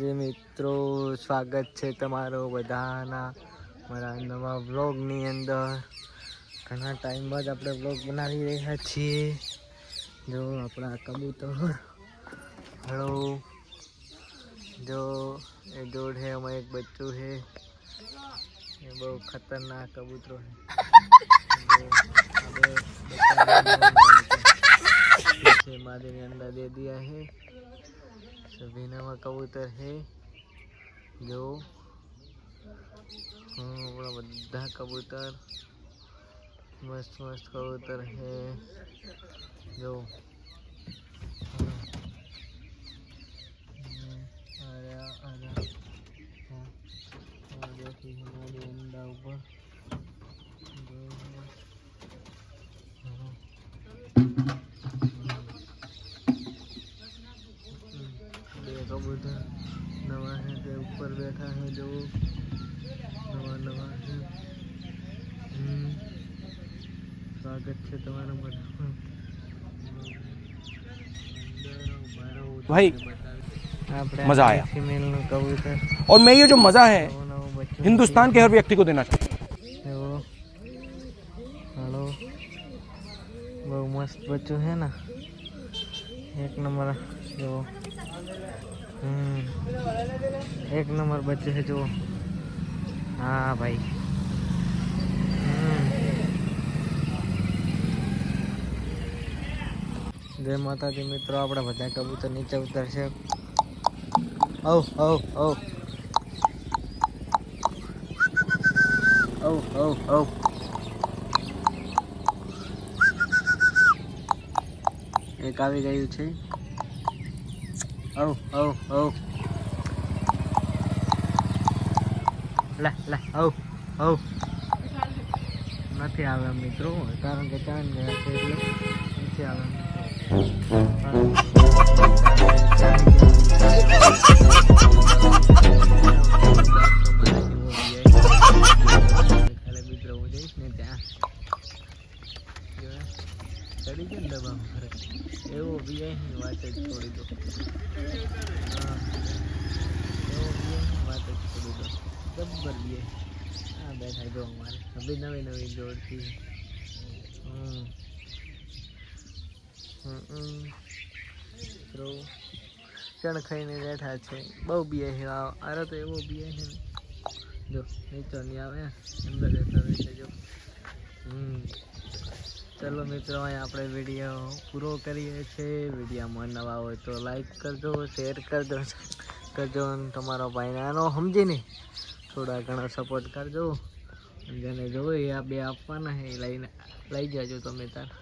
મિત્રો સ્વાગત છે તમારો બધાના મારા નવા વ્લોગની અંદર। ઘણા ટાઈમ બાદ આપણે વ્લોગ બનાવી રહ્યા છીએ। જો આપણા કબૂતર हेलो जो ये जोड़ है हमारे एक बच्चों है ये बहुत खतरनाक कबूतर है जो मादे ने अंडा दे दिया है। सभी नवा कबूतर है जो बड़ा बड़ा कबूतर मस्त मस्त कबूतर है जो अंडा ऊपर कबूतर नवा है के ऊपर बैठा है जो नवा नवा है। स्वागत है तुम्हारा भाई मजा आया फीमेल कबूतर और मैं ये जो मजा है हिंदुस्तान के हर व्यक्ति को देना चाहता हूँ। हेलो बहुत मस्त बच्चों है ना एक नंबर जो एक नंबर बच्चे है जो हाँ भाई जय माता दी मित्रों अपना बधा कबूतर नीचे उतरशे। औ औ औ औ औ औ एक આવી ગયું છે। औ औ औ લે લે औ औ નથી આવે મિત્રો કારણ કે ચાંદ ગયા છે એટલે નથી આવે। મિત્રો હું જઈશ ને ત્યાં ચડી ગયો ને ડબ્બા ફરે એવો વીઆઈની વાત જ છોડી દો। એવો વીઆઈની વાત જ છોડી દો જબ્બર વીઆઈ આ બેઠા જો અમારે અભી નવી નવી જોડથી મિત્રો ચણ ખાઈને બેઠા છે બહુ બીએ આરે તો એવો બીએ છે ને જો નીચે નહીં આવે અંદર રહેતા રહે છે જો। चलो मित्रों अँ आप वीडियो पूरो करिए छे। वीडियोમાં नवा हो तो लाइक करजो शेर करजो तमारो भाई नानो समझी ने थोड़ा घणो सपोर्ट करजो। जेने जोवे आ बे आपवाना है लई जाजो तमे तार।